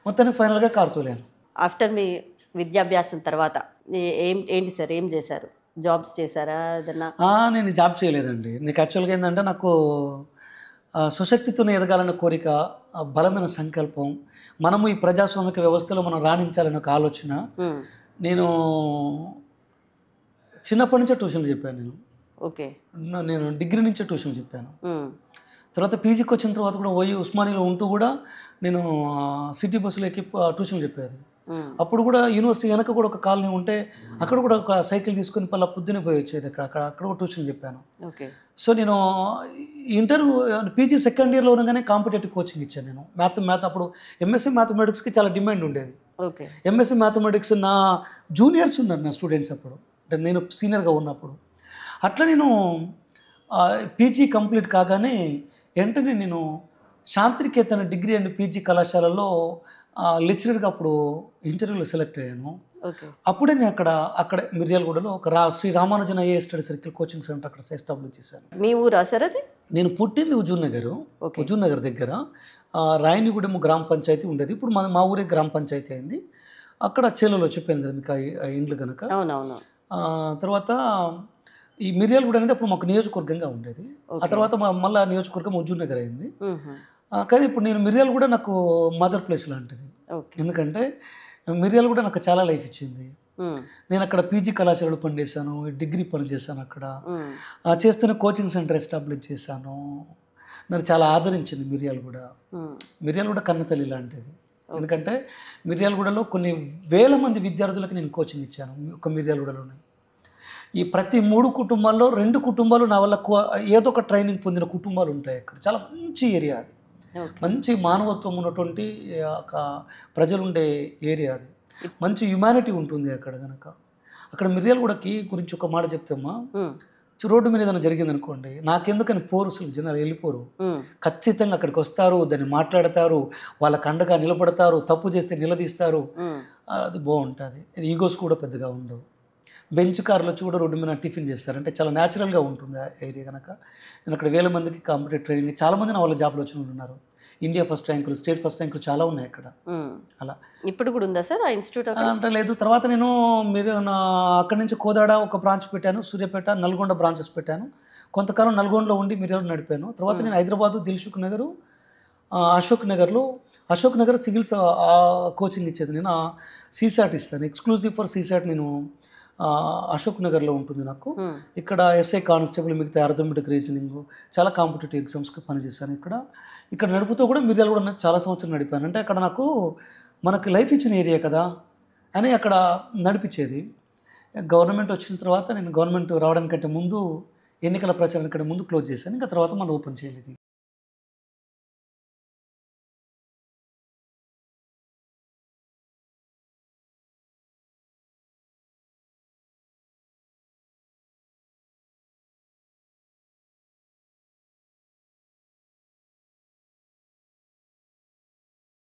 మొత్తానికి ఫైనల్గా car తోలాను. After మీ విద్యాభ్యాసం తర్వాత ఏంటి సార్ ఏం చేశారు? జాబ్స్ చేశారా ఏదన్నా? నేను జాబ్ చేయలేదండి. నాకు యాక్చువల్గా ఏంటంటే నాకు సుశక్తితోనే ఎదగాలన్న కోరిక, బలమైన సంకల్పం, మనము ఈ ప్రజాస్వామిక వ్యవస్థలో మనం రాణించాలనే ఒక ఆలోచన. ఉమ్, నేను చిన్నప్పటి నుంచే ట్యూషన్లు చెప్పాను. ఓకే. నేను డిగ్రీ నుంచే ట్యూషన్లు చెప్పాను. ఉమ్, తర్వాత పీజీకి వచ్చిన తర్వాత కూడా పోయి ఉస్మానియాలో ఉంటూ కూడా నేను సిటీ బస్సులో ఎక్కి ట్యూషన్లు చెప్పేది. ఉమ్, అప్పుడు కూడా యూనివర్సిటీ వెనక కూడా ఒక కాలనీ ఉంటే అక్కడ కూడా ఒక సైకిల్ తీసుకొని పల్ల పొద్దున్నే పోయి వచ్చేది. అక్కడ కూడా ట్యూషన్ చెప్పాను. ఓకే. సో నేను పీజీ సెకండ్ ఇయర్లో ఉండగానే కాంపిటేటివ్ కోచింగ్ ఇచ్చాను. నేను మ్యాథ్ అప్పుడు ఎంఎస్సీ మ్యాథమెటిక్స్కి చాలా డిమాండ్ ఉండేది. ఓకే. ఎంఎస్సీ మ్యాథమెటిక్స్ నా జూనియర్స్ ఉన్నారు నా స్టూడెంట్స్ అప్పుడు, అంటే నేను సీనియర్గా ఉన్నప్పుడు. అట్లా నేను పీజీ కంప్లీట్ కాగానే వెంటనే నేను శాంతినికేతన డిగ్రీ అండ్ పీజీ కళాశాలలో లెక్చరర్గా అప్పుడు ఇంటర్వ్యూలో సెలెక్ట్ అయ్యాను. ఓకే. అప్పుడే నేను అక్కడ మిర్యాలగూడలో ఒక Shri Ramanujan IAS study circle coaching centre అక్కడ ఎస్టాబ్లిష్ చేశాను. మీ ఊరా సార్ అది? నేను పుట్టింది హుజూర్ నగర్ దగ్గర రాయనిగూడెం గ్రామ పంచాయతీ ఉండేది. ఇప్పుడు మా ఊరే గ్రామ పంచాయతీ అయింది. అక్కడ చేలలో చెప్పాను కదా మీకు ఆ ఇండ్లు కనుక. అవునవును. తర్వాత ఈ మిర్యాలగూడ అనేది అప్పుడు మాకు నియోజకవర్గంగా ఉండేది. ఆ తర్వాత మళ్ళీ నియోజకవర్గం హుజూర్ నగర్ అయింది. కానీ ఇప్పుడు నేను మిర్యాలగూడ నాకు మదర్ ప్లేస్ లాంటిది. ఎందుకంటే మిర్యాలగూడ నాకు చాలా లైఫ్ ఇచ్చింది. నేను అక్కడ పీజీ కళాశాలలో పనిచేశాను, డిగ్రీ పనిచేశాను. అక్కడ చేస్తూనే కోచింగ్ సెంటర్ ఎస్టాబ్లిష్ చేశాను. నన్ను చాలా ఆదరించింది మిర్యాలగూడ కన్నతల్లి లాంటిది. ఎందుకంటే మిర్యాలగూడలో కొన్ని వేల మంది విద్యార్థులకు నేను కోచింగ్ ఇచ్చాను. ఒక మిర్యాలగూడలోనే ఈ ప్రతి 3 కుటుంబాల్లో 2 కుటుంబాలు నా వల్ల ఏదో ఒక ట్రైనింగ్ పొందిన కుటుంబాలు ఉంటాయి. అక్కడ చాలా మంచి ఏరియా అది. మంచి మానవత్వం ఉన్నటువంటి ఒక ప్రజలు ఉండే ఏరియా అది. మంచి హ్యుమానిటీ ఉంటుంది అక్కడ కనుక. అక్కడ మిర్యాలగూడకి గురించి ఒక మాట చెప్తామా, రోడ్డు మీద ఏదైనా జరిగింది అనుకోండి, నాకెందుకని పోరుసులు జనాలు వెళ్ళిపోరు. ఖచ్చితంగా అక్కడికి వస్తారు, దాన్ని మాట్లాడతారు, వాళ్ళకి అండగా నిలబడతారు, తప్పు చేస్తే నిలదీస్తారు. అది బాగుంటుంది. ఈగోస్ కూడా పెద్దగా ఉండవు. బెంచ్ కార్లు వచ్చి కూడా రోడ్డు మీద టిఫిన్ చేస్తారు. అంటే చాలా న్యాచురల్గా ఉంటుంది ఆ ఏరియా కనుక. నేను అక్కడ వేల మందికి కాంపిటేటివ్ ట్రైనింగ్, చాలామంది నా వాళ్ళ జాబ్లో వచ్చిన ఉన్నారు. ఇండియా ఫస్ట్ ర్యాంకులు, స్టేట్ ఫస్ట్ ర్యాంకులు చాలా ఉన్నాయి అక్కడ. అలా ఇప్పుడు కూడా ఉందా సార్ ఆ ఇన్స్టిట్యూట్? అంటే లేదు. తర్వాత నేను అక్కడి నుంచి కోదాడ ఒక బ్రాంచ్ పెట్టాను, సూర్యాపేట, నల్గొండ బ్రాంచెస్ పెట్టాను. కొంతకాలం నల్గొండలో ఉండి మిర్యాలగూడ నడిపాను. తర్వాత నేను హైదరాబాదు, దిల్సుఖ్ నగర్, అశోక్ నగర్ సివిల్స్ కోచింగ్ ఇచ్చేది. నేను సీసాట్ ఇస్తాను, ఎక్స్క్లూజివ్ ఫర్ సీసాట్. నేను అశోక్ నగర్లో ఉంటుంది నాకు. ఇక్కడ ఎస్ఐ కానిస్టేబుల్, మిగతా అర్థమెటిక్, రీజనింగ్, చాలా కాంపిటేటివ్ ఎగ్జామ్స్కి పనిచేస్తాను. ఇక్కడ నడుపుతూ కూడా మిర్యాలగూడ చాలా సంవత్సరం నడిపాను. అంటే అక్కడ మనకు లైఫ్ ఇచ్చిన ఏరియా కదా అని అక్కడ నడిపించేది. గవర్నమెంట్ వచ్చిన తర్వాత నేను గవర్నమెంట్ రావడానికంటే ముందు, ఎన్నికల ప్రచారానికంటే ముందు క్లోజ్ చేశాను. ఇంకా తర్వాత మనం ఓపెన్ చేయలేదు.